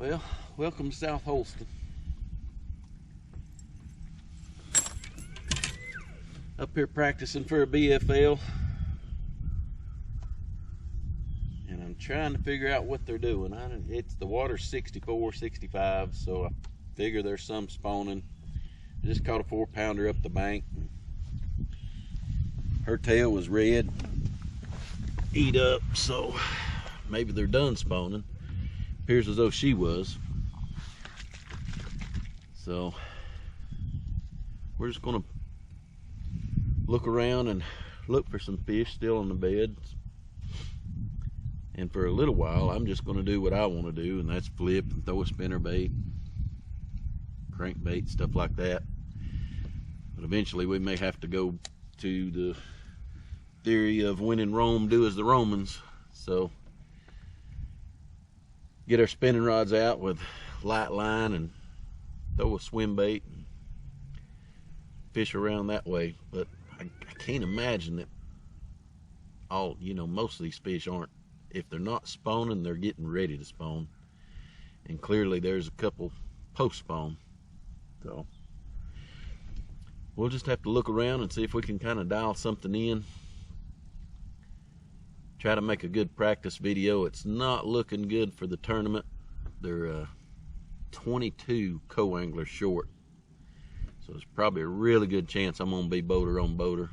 Well, welcome to South Holston. Up here practicing for a BFL. And I'm trying to figure out what they're doing. It's the water's 64, 65, so I figure there's some spawning. I just caught a 4-pounder up the bank. Her tail was red, eat up, so maybe they're done spawning. Appears as though she was. So we're just gonna look around and look for some fish still in the beds. And for a little while, I'm just gonna do what I want to do, and that's flip and throw a spinnerbait, crankbait, stuff like that. But eventually we may have to go to the theory of when in Rome, do as the Romans. So get our spinning rods out with light line and throw a swim bait and fish around that way. But I can't imagine that most of these fish aren't. If they're not spawning, they're getting ready to spawn. And clearly there's a couple post spawn. So we'll just have to look around and see if we can kind of dial something in. Try to make a good practice video. It's not looking good for the tournament. They're 22 co-anglers short. So there's probably a really good chance I'm gonna be boater on boater.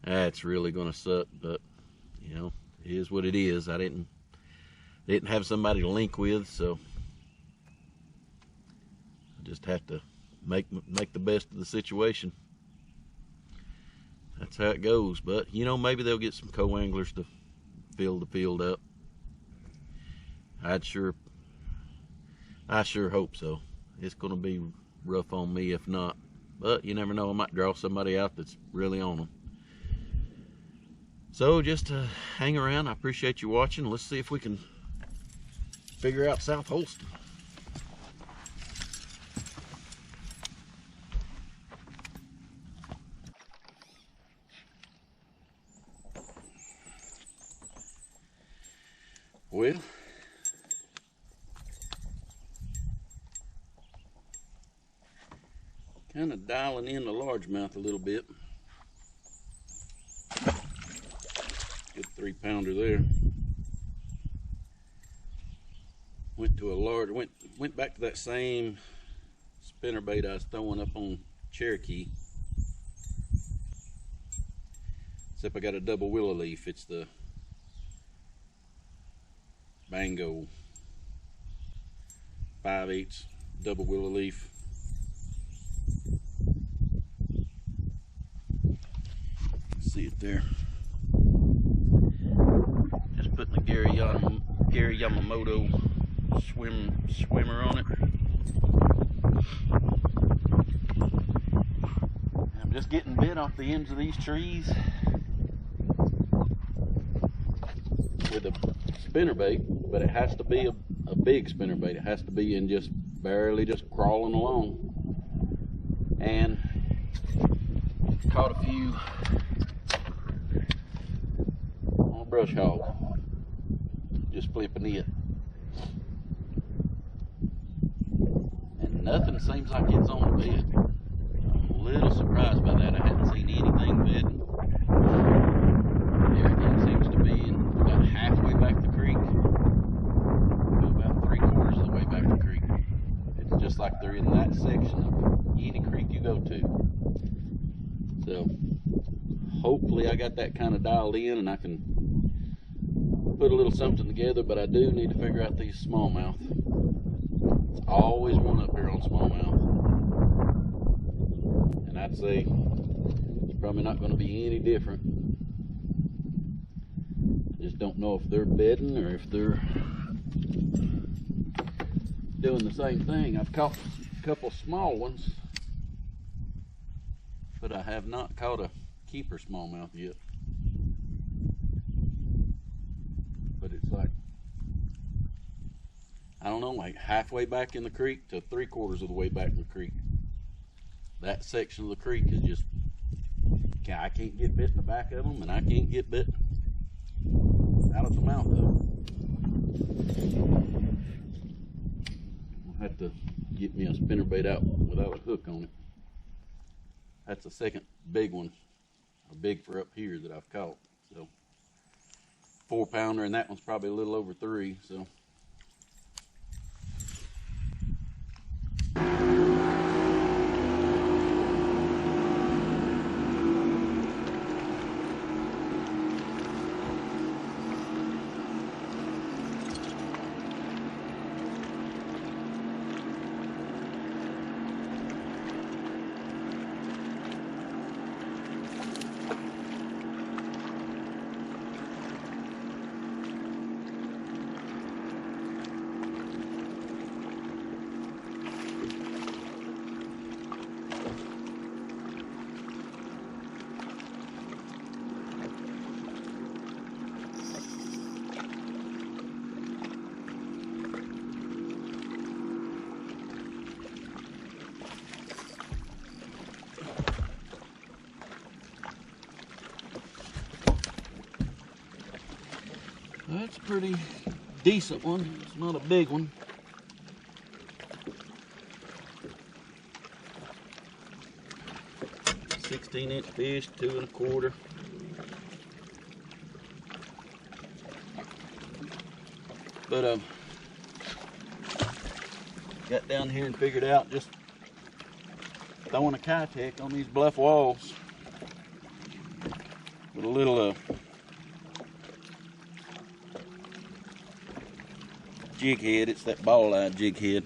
That's really gonna suck, but you know, it is what it is. I didn't have somebody to link with, so I just have to make the best of the situation. That's how it goes. But you know, maybe they'll get some co-anglers to fill the field up. I sure hope so. It's gonna be rough on me if not, but you never know, I might draw somebody out that's really on them. So just hang around. I appreciate you watching. Let's see if we can figure out South Holston. Well, kind of dialing in the largemouth a little bit. Good 3-pounder there. Went to a large, went back to that same spinnerbait I was throwing up on Cherokee. Except I got a double willow leaf. It's the Bango 5/8 double willow leaf. See it there. Just putting the Gary Yamamoto swimmer on it. I'm just getting bit off the ends of these trees with a spinnerbait, but it has to be a big spinnerbait. It has to be in just barely just crawling along. And caught a few on a brush hog, just flipping it. And nothing seems like it's on the bed. I'm a little surprised by that. I hadn't seen anything bedding. Everything seems to be about halfway back the creek, about 3/4 of the way back the creek. It's just like they're in that section of any creek you go to. So hopefully I got that kind of dialed in and I can put a little something together, but I do need to figure out these smallmouth. It's always one up here on smallmouth. And I'd say it's probably not going to be any different. I just don't know if they're bedding or if they're doing the same thing. I've caught a couple small ones, but I have not caught a keeper smallmouth yet. But it's like, I don't know, like halfway back in the creek to 3/4 of the way back in the creek. That section of the creek is just, I can't get bit in the back of them, and I can't get bit out of the mouth of them. I have to get me a spinnerbait out without a hook on it. That's the second big one, a big for up here that I've caught. So 4-pounder, and that one's probably a little over 3. So that's a pretty decent one. It's not a big one. "16-inch fish, 2 1/4. But got down here and figured out just throwing a Kitech on these bluff walls with a little jig head. It's that ball-eyed jig head.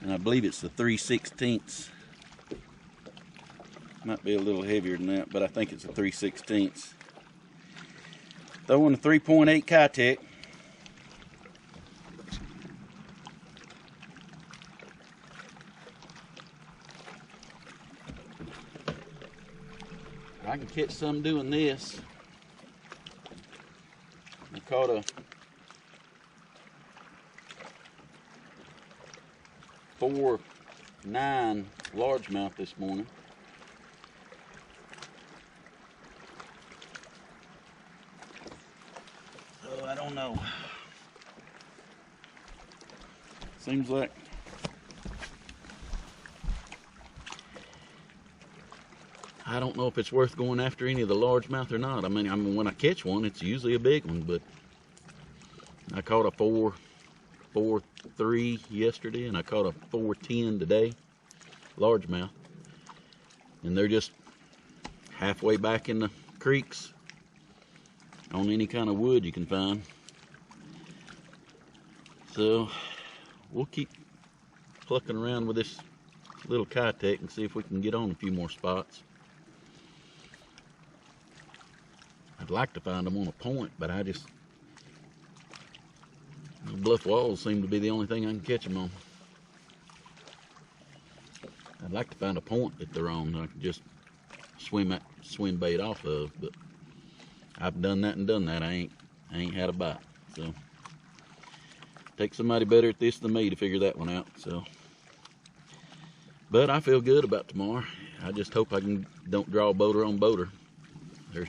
And I believe it's the 3/16. Might be a little heavier than that, but I think it's a 3/16. Throwing a 3.8 Kitech. I can catch some doing this. I caught a 4.9 largemouth this morning. So I don't know. Seems like I don't know if it's worth going after any of the largemouth or not. I mean, when I catch one, it's usually a big one, but I caught a 4.3 yesterday, and I caught a 4.10 today, largemouth. And they're just halfway back in the creeks on any kind of wood you can find. So we'll keep plucking around with this little Kitech and see if we can get on a few more spots. I'd like to find them on a point, but the bluff walls seem to be the only thing I can catch them on. I'd like to find a point that they're on that I can just swim bait off of, but I've done that and done that. I ain't had a bite. So take somebody better at this than me to figure that one out. So, but I feel good about tomorrow. I just hope I don't draw boater on boater. There's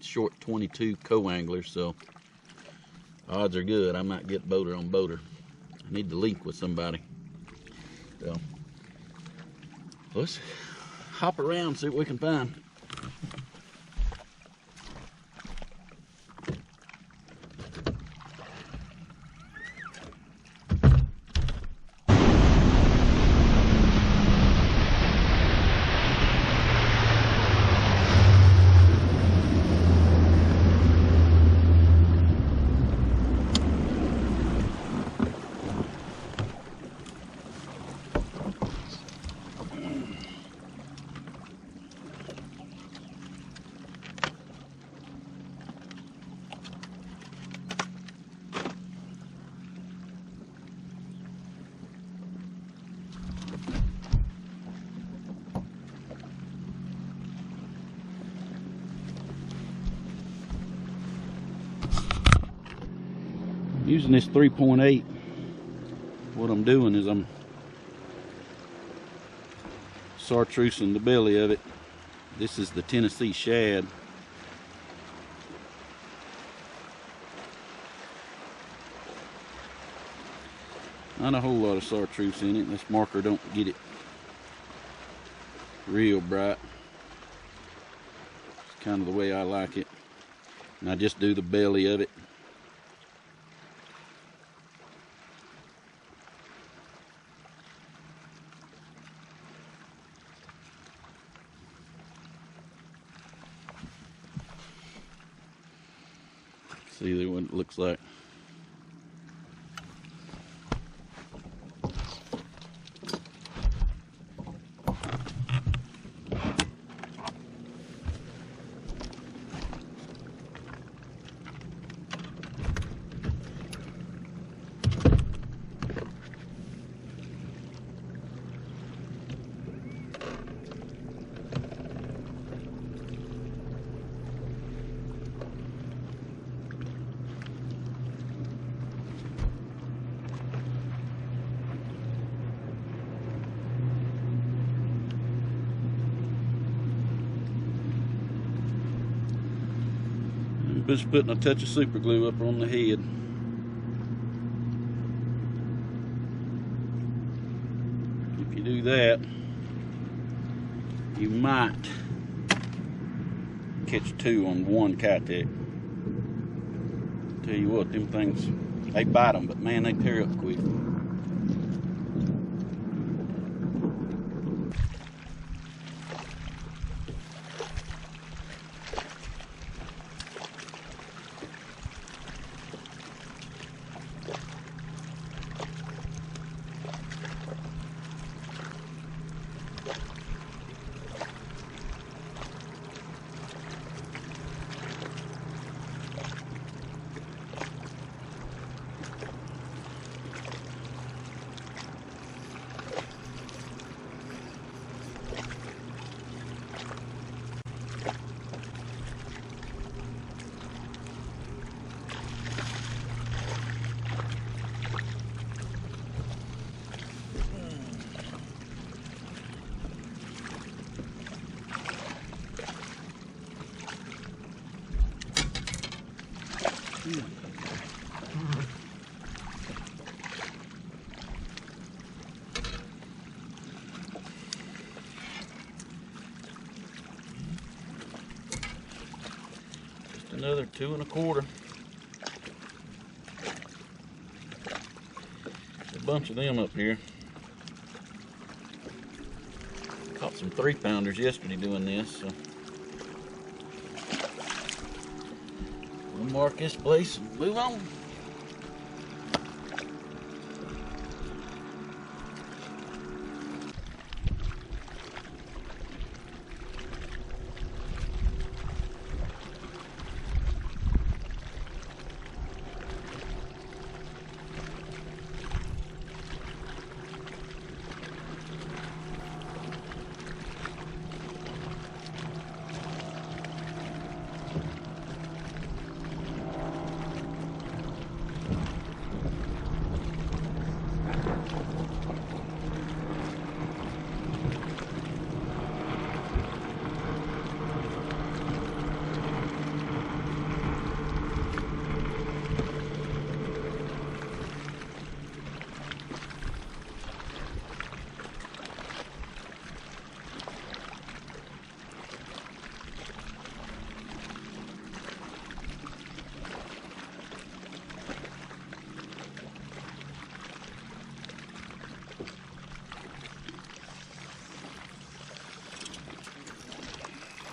short 22 co-anglers, so odds are good I might get boater on boater. I need to link with somebody. So let's hop around, see what we can find. Using this 3.8, what I'm doing is I'm chartreusing the belly of it. This is the Tennessee shad. Not a whole lot of chartreuse in it. This marker don't get it real bright. It's kind of the way I like it. And I just do the belly of it. See there what it looks like. Just putting a touch of super glue up on the head. If you do that, you might catch two on one Kitech. Tell you what, them things, they bite them, but man, they tear up quick. Just another 2 1/4. A bunch of them up here. Caught some 3-pounders yesterday doing this, so we'll mark this place and move on.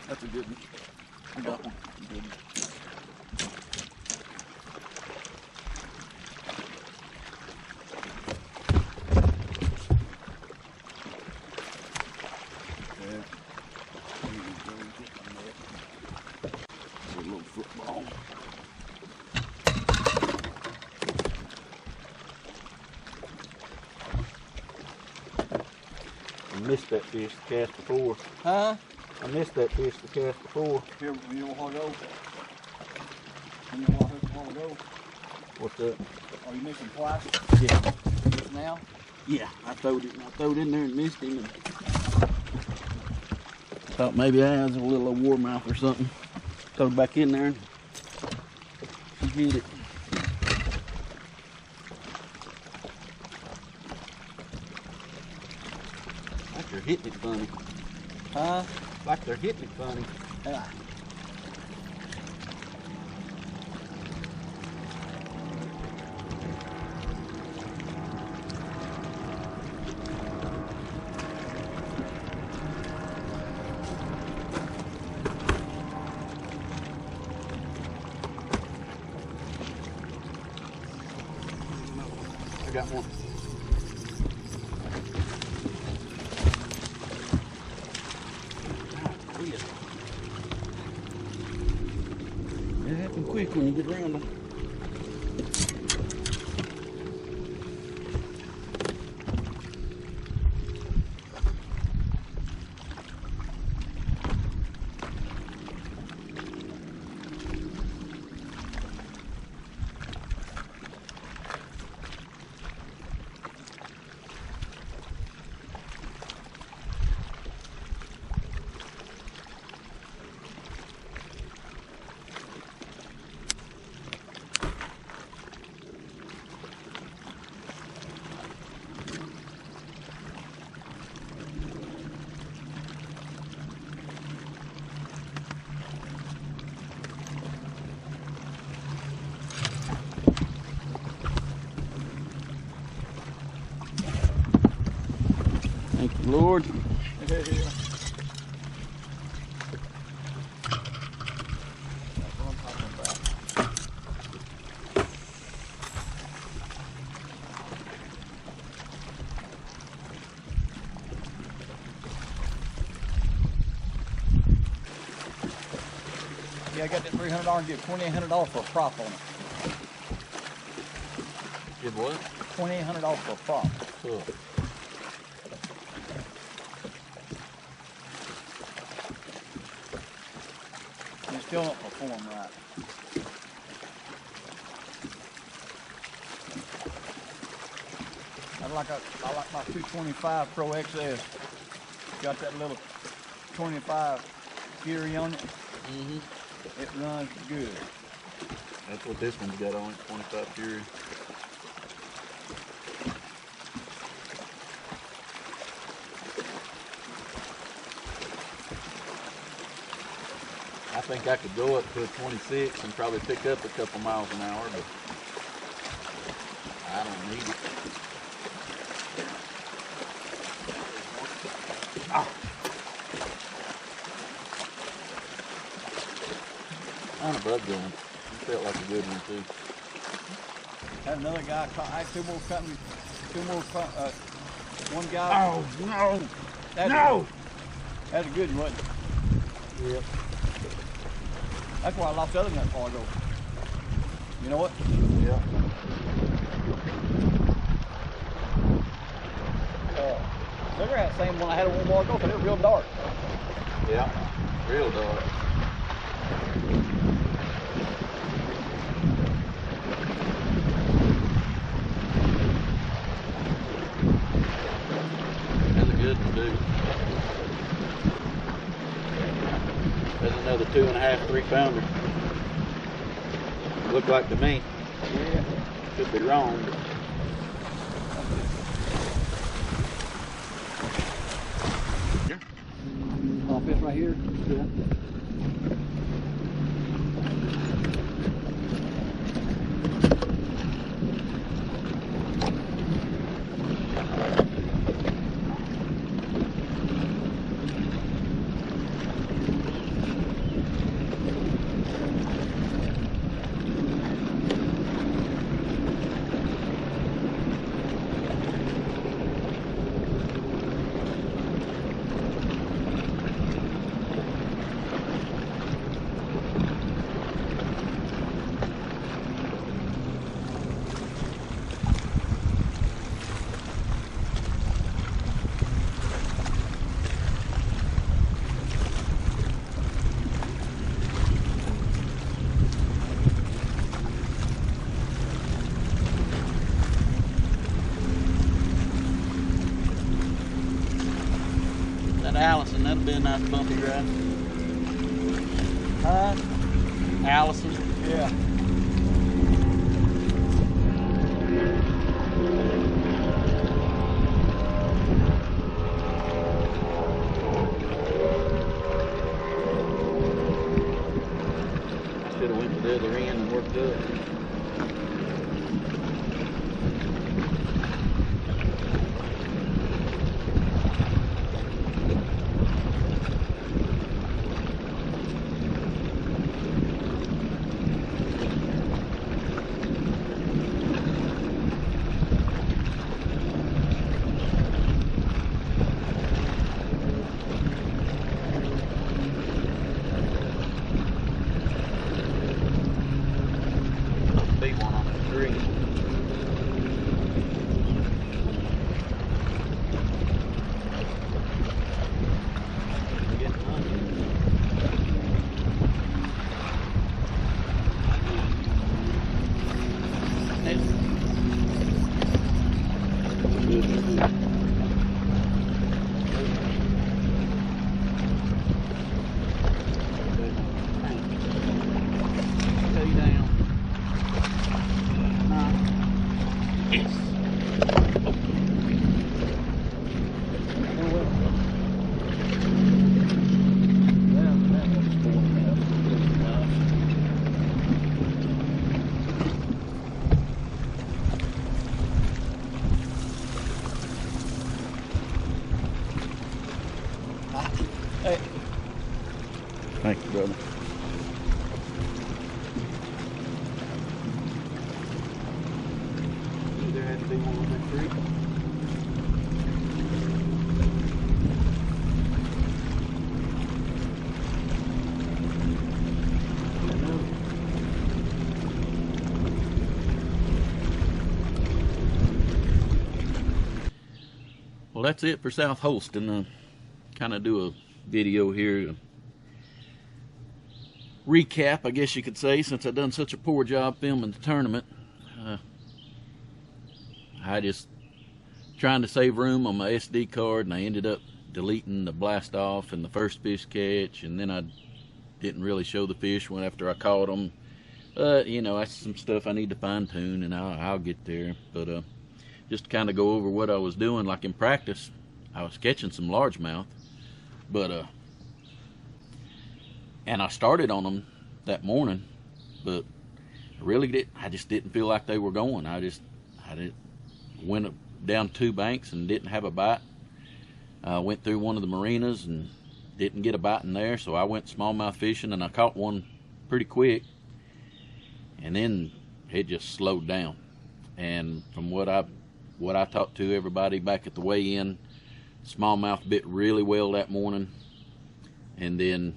That's a good one. I got one. Good one. A little football. I missed that fish to cast before. Huh? I missed that fish to cast before. Here, you know what ago? You know what ago? What's that? Are you missing twice? Yeah. Just now? Yeah, I throwed it in there and missed him. And thought maybe I was a little warmouth or something. Throw it back in there and she hit it. Like they're hitting it funny. Huh? Like they're hitting it funny. Yeah. I got one. It happens quick when you get around them. Thank you, Lord. Yeah, I got that $300 and get $2,800 for a prop on it. Give what? $2,800 for a prop. Cool. And it still don't perform right. I like my 225 Pro XS. Got that little 25 Fury on it. Mm-hmm. It runs good. That's what this one's got on it, 25 Fury. I think I could go up to a 26 and probably pick up a couple miles an hour, but I don't need it. Ah. On a bug going. It felt like a good one too. Had another guy caught. I had one guy. Oh no! No! That's a good one, wasn't it? Yep. That's why I lost the other net before I go. You know what? Yep. Figure that same one I had a one more ago, but it was real dark. Yeah. Real dark. That's a good one, dude. That's another 2.5, 3 pounder. Look like to me. Yeah. Could be wrong, but Off this right here. Yeah. Allison, that'd be a nice bumpy ride. Huh? Allison. Yeah. Hey. Thank you, brother. There had to be one on that creek. Well, that's it for South Holston. Kind of do a video here, recap, I guess you could say, since I've done such a poor job filming the tournament. I just trying to save room on my SD card, and I ended up deleting the blast off and the first fish catch, and then I didn't really show the fish when after I caught them. You know, that's some stuff I need to fine tune, and I'll get there. But just to kind of go over what I was doing, like in practice, I was catching some largemouth, but and I started on them that morning, but I just didn't feel like they were going. I went down 2 banks and didn't have a bite. I went through one of the marinas and didn't get a bite in there, so I went smallmouth fishing, and I caught one pretty quick, and then it just slowed down. And from what I talked to everybody back at the weigh-in, smallmouth bit really well that morning, and then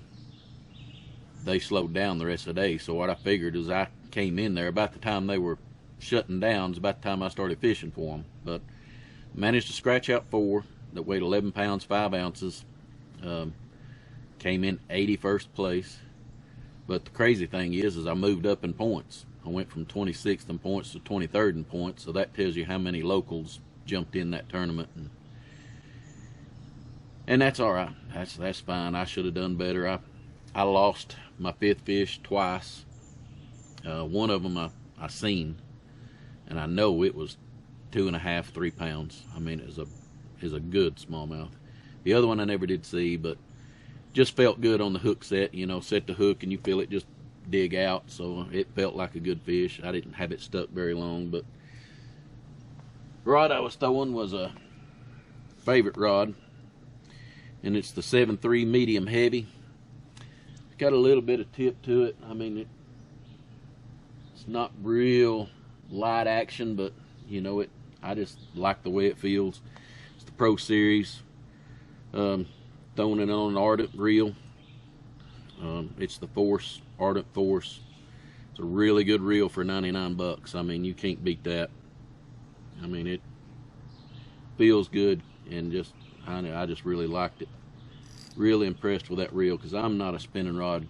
they slowed down the rest of the day. So what I figured is I came in there about the time they were shutting down. It's about the time I started fishing for them. But managed to scratch out 4 that weighed 11 pounds 5 ounces. Came in 81st place. But the crazy thing is I moved up in points. I went from 26th in points to 23rd in points, so that tells you how many locals jumped in that tournament. And that's all right. That's fine. I should have done better. I lost my 5th fish twice. One of them I seen, and I know it was 2.5, 3 pounds. I mean, it was a good smallmouth. The other one I never did see, but just felt good on the hook set. You know, set the hook and you feel it just dig out, so it felt like a good fish. I didn't have it stuck very long, but rod I was throwing was a favorite rod, and it's the 7.3 medium heavy. It's got a little bit of tip to it. I mean, it's not real light action, but you know, I just like the way it feels. It's the Pro Series. Throwing it on an Ardent reel. It's the Force, Ardent Force. It's a really good reel for 99 bucks. I mean, you can't beat that. I mean, it feels good, and I just really liked it. Really impressed with that reel, because I'm not a spinning rod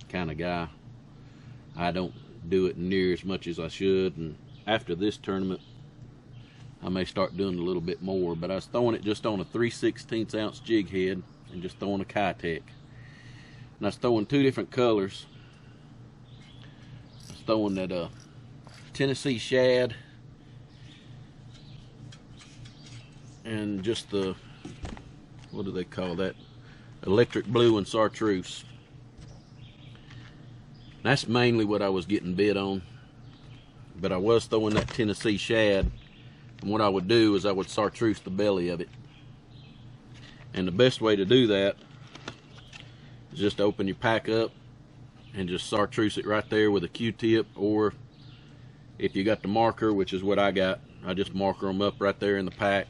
kind of guy. I don't do it near as much as I should, and after this tournament I may start doing a little bit more. But I was throwing it just on a 3/16 ounce jig head and just throwing a Kitech. And I was throwing 2 different colors. I was throwing that Tennessee shad and just the, what do they call that, electric blue and chartreuse. That's mainly what I was getting bit on. But I was throwing that Tennessee shad, and what I would do is I would chartreuse the belly of it. And the best way to do that is just open your pack up and just chartreuse it right there with a Q-tip, or if you got the marker, which is what I got, I just marker them up right there in the pack,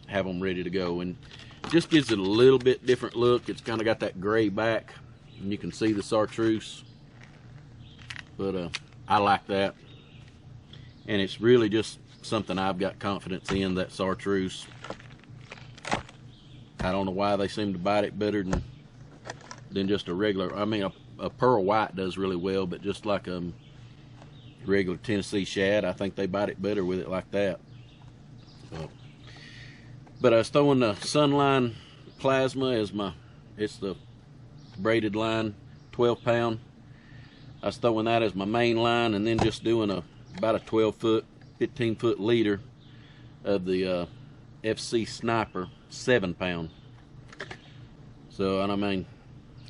have them ready to go. And it just gives it a little bit different look. It's kind of got that gray back, and you can see the chartreuse. But I like that, and it's really just something I've got confidence in, that chartreuse. I don't know why they seem to bite it better than just a regular. I mean, a pearl white does really well, but just like a regular Tennessee shad, I think they bite it better with it like that. But I was throwing the Sunline Plasma as it's the braided line, 12 pound. I was throwing that as my main line, and then just doing about a 12-foot, 15-foot leader of the FC Sniper, 7 pound. So, and I mean,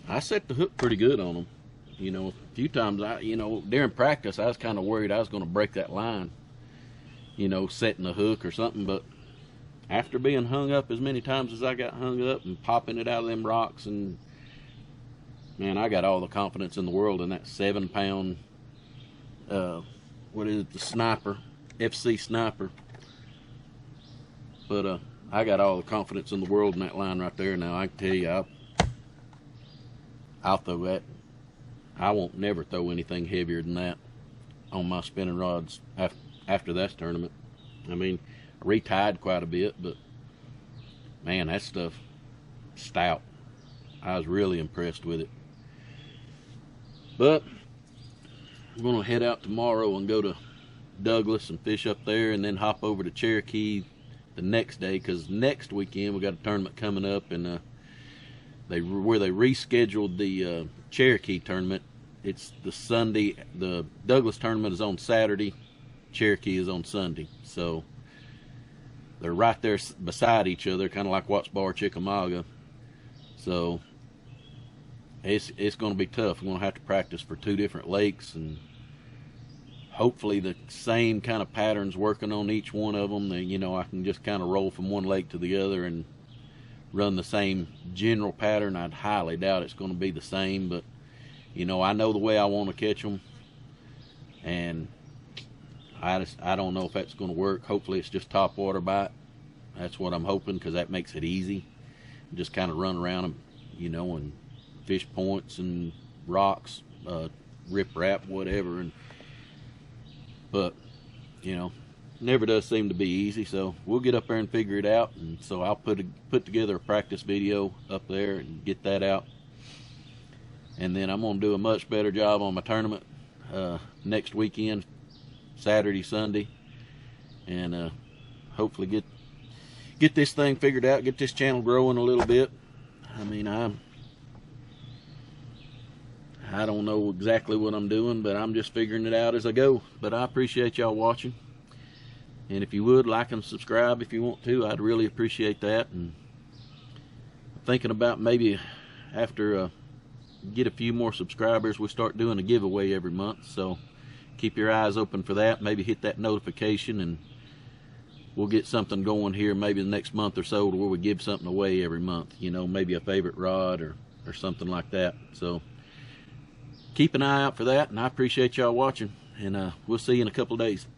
I set the hook pretty good on them. You know, a few times, during practice, I was kind of worried I was going to break that line, you know, setting the hook or something. But after being hung up as many times as I got hung up and popping it out of them rocks, and man, I got all the confidence in the world in that 7-pound, what is it, the sniper, FC sniper. But I got all the confidence in the world in that line right there. Now I can tell you, I'll throw that. I won't never throw anything heavier than that on my spinning rods after that tournament. I mean, I retied quite a bit, but man, that stuff stout. I was really impressed with it. But I'm gonna head out tomorrow and go to Douglas and fish up there, and then hop over to Cherokee the next day, because next weekend we got a tournament coming up, and where they rescheduled the Cherokee tournament. It's the Sunday. The Douglas tournament is on Saturday, Cherokee is on Sunday, so they're right there beside each other, kind of like Watts Bar, Chickamauga. So it's going to be tough. We're going to have to practice for 2 different lakes, and hopefully the same kind of patterns working on each one of them. You know, I can just kind of roll from one lake to the other and run the same general pattern. I'd highly doubt it's going to be the same, but you know, I know the way I want to catch them, and I don't know if that's going to work. Hopefully it's just top water bite. That's what I'm hoping, because that makes it easy. Just kind of run around them, you know, and fish points and rocks, rip rap, whatever. But you know, never does seem to be easy. So we'll get up there and figure it out. And so I'll put together a practice video up there and get that out. And then I'm gonna do a much better job on my tournament next weekend, Saturday, Sunday, and hopefully get this thing figured out, get this channel growing a little bit. I mean, I don't know exactly what I'm doing, but I'm just figuring it out as I go. But I appreciate y'all watching, and if you would like and subscribe if you want to, I'd really appreciate that. And I'm thinking about maybe after get a few more subscribers, we start doing a giveaway every month. So keep your eyes open for that. Maybe hit that notification, and we'll get something going here maybe the next month or so, where we give something away every month. You know, maybe a favorite rod or something like that. So keep an eye out for that, and I appreciate y'all watching, and we'll see you in a couple of days.